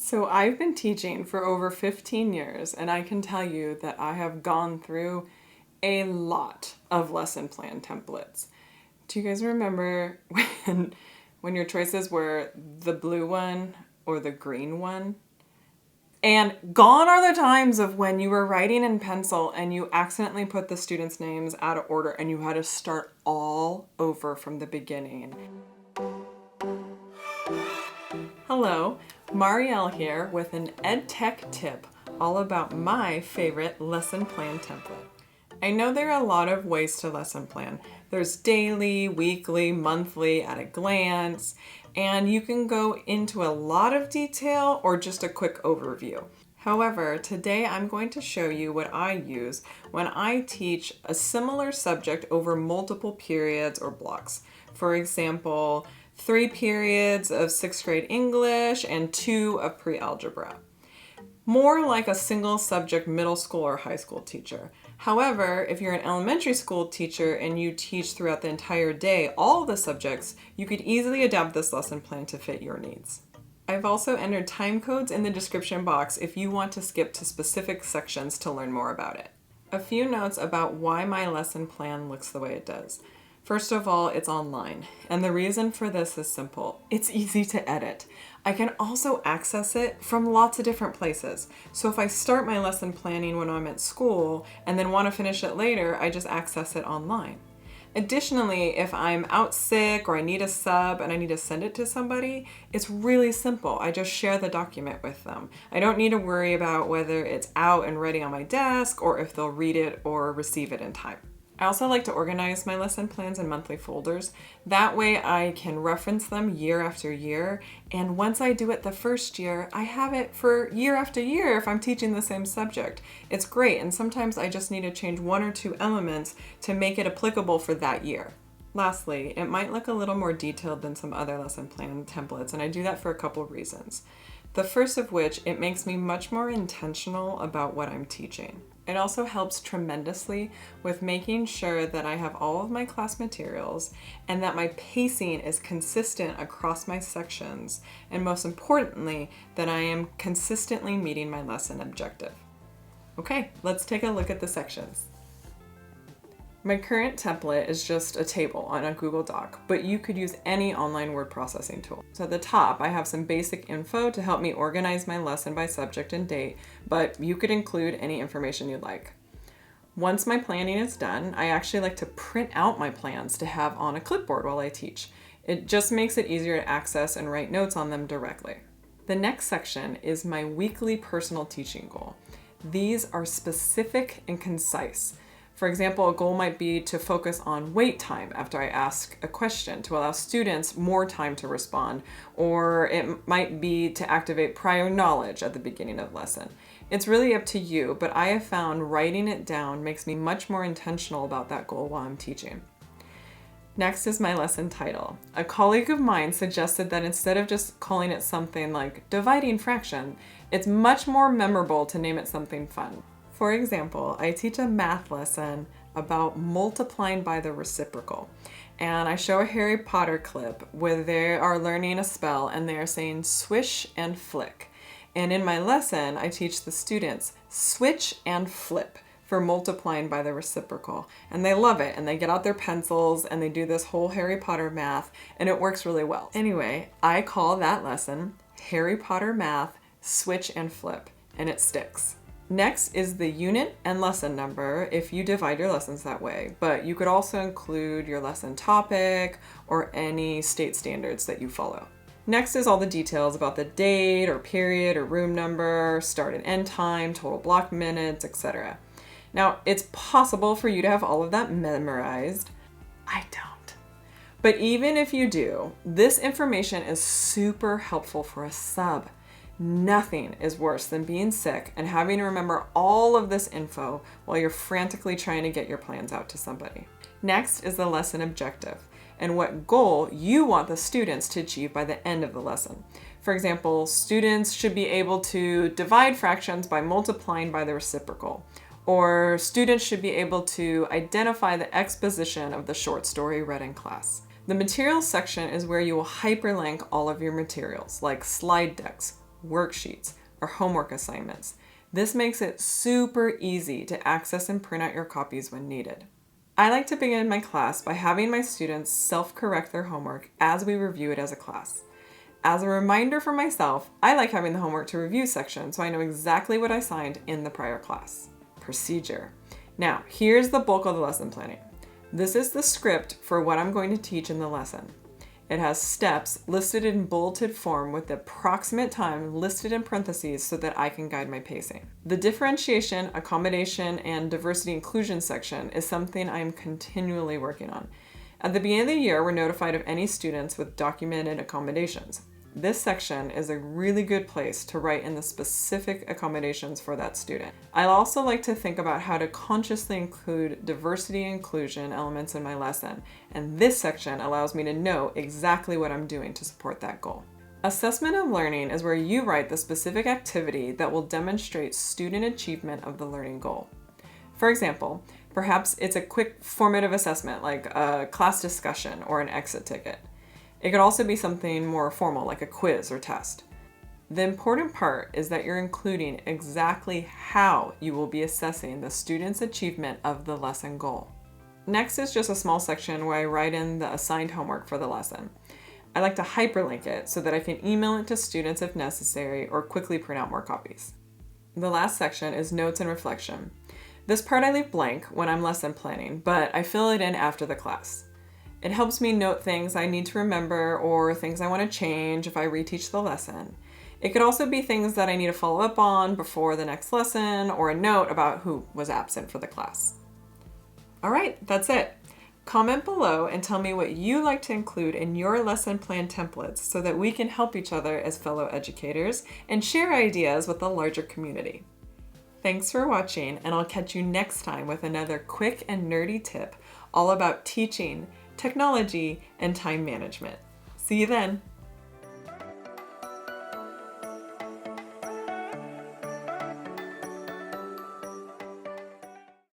So I've been teaching for over 15 years, and I can tell you that I have gone through a lot of lesson plan templates. Do you guys remember when your choices were the blue one or the green one? And gone are the times of when you were writing in pencil and you accidentally put the students' names out of order and you had to start all over from the beginning. Hello, Marielle here with an EdTech tip all about my favorite lesson plan template. I know there are a lot of ways to lesson plan. There's daily, weekly, monthly, at a glance, and you can go into a lot of detail or just a quick overview. However, today I'm going to show you what I use when I teach a similar subject over multiple periods or blocks. For example, 3 periods of 6th grade English and 2 of pre-algebra. More like a single subject middle school or high school teacher. However, if you're an elementary school teacher and you teach throughout the entire day all the subjects, you could easily adapt this lesson plan to fit your needs. I've also entered time codes in the description box if you want to skip to specific sections to learn more about it. A few notes about why my lesson plan looks the way it does. First of all, it's online, and the reason for this is simple. It's easy to edit. I can also access it from lots of different places. So if I start my lesson planning when I'm at school and then want to finish it later, I just access it online. Additionally, if I'm out sick or I need a sub and I need to send it to somebody, it's really simple. I just share the document with them. I don't need to worry about whether it's out and ready on my desk or if they'll read it or receive it in time. I also like to organize my lesson plans in monthly folders. That way I can reference them year after year. And once I do it the first year, I have it for year after year if I'm teaching the same subject. It's great, and sometimes I just need to change 1 or 2 elements to make it applicable for that year. Lastly, it might look a little more detailed than some other lesson plan templates, and I do that for a couple of reasons. The first of which, it makes me much more intentional about what I'm teaching. It also helps tremendously with making sure that I have all of my class materials and that my pacing is consistent across my sections, and most importantly, that I am consistently meeting my lesson objective. Okay, let's take a look at the sections. My current template is just a table on a Google Doc, but you could use any online word processing tool. So at the top, I have some basic info to help me organize my lesson by subject and date, but you could include any information you'd like. Once my planning is done, I actually like to print out my plans to have on a clipboard while I teach. It just makes it easier to access and write notes on them directly. The next section is my weekly personal teaching goal. These are specific and concise. For example, a goal might be to focus on wait time after I ask a question to allow students more time to respond, or it might be to activate prior knowledge at the beginning of the lesson. It's really up to you, but I have found writing it down makes me much more intentional about that goal while I'm teaching. Next is my lesson title. A colleague of mine suggested that instead of just calling it something like dividing fraction, it's much more memorable to name it something fun. For example, I teach a math lesson about multiplying by the reciprocal, and I show a Harry Potter clip where they are learning a spell and they are saying swish and flick. And in my lesson, I teach the students switch and flip for multiplying by the reciprocal, and they love it, and they get out their pencils and they do this whole Harry Potter math, and it works really well. Anyway, I call that lesson Harry Potter Math Switch and Flip, and it sticks. Next is the unit and lesson number if you divide your lessons that way, but you could also include your lesson topic or any state standards that you follow. Next is all the details about the date or period or room number, start and end time, total block minutes, etc. Now, it's possible for you to have all of that memorized. I don't. But even if you do, this information is super helpful for a sub. Nothing is worse than being sick and having to remember all of this info while you're frantically trying to get your plans out to somebody. Next is the lesson objective and what goal you want the students to achieve by the end of the lesson. For example, students should be able to divide fractions by multiplying by the reciprocal, or students should be able to identify the exposition of the short story read in class. The materials section is where you will hyperlink all of your materials, like slide decks, worksheets, or homework assignments. This makes it super easy to access and print out your copies when needed. I like to begin my class by having my students self-correct their homework as we review it as a class. As a reminder for myself, I like having the homework to review section so I know exactly what I signed in the prior class. Procedure. Now, here's the bulk of the lesson planning. This is the script for what I'm going to teach in the lesson. It has steps listed in bulleted form with the approximate time listed in parentheses so that I can guide my pacing. The differentiation, accommodation, and diversity inclusion section is something I'm continually working on. At the beginning of the year, we're notified of any students with documented accommodations. This section is a really good place to write in the specific accommodations for that student. I also like to think about how to consciously include diversity and inclusion elements in my lesson, and this section allows me to know exactly what I'm doing to support that goal. Assessment of learning is where you write the specific activity that will demonstrate student achievement of the learning goal. For example, perhaps it's a quick formative assessment like a class discussion or an exit ticket. It could also be something more formal like a quiz or test. The important part is that you're including exactly how you will be assessing the student's achievement of the lesson goal. Next is just a small section where I write in the assigned homework for the lesson. I like to hyperlink it so that I can email it to students if necessary or quickly print out more copies. The last section is notes and reflection. This part I leave blank when I'm lesson planning, but I fill it in after the class. It helps me note things I need to remember or things I want to change if I reteach the lesson. It could also be things that I need to follow up on before the next lesson or a note about who was absent for the class. All right, that's it. Comment below and tell me what you like to include in your lesson plan templates so that we can help each other as fellow educators and share ideas with the larger community. Thanks for watching, and I'll catch you next time with another quick and nerdy tip all about teaching, technology, and time management. See you then.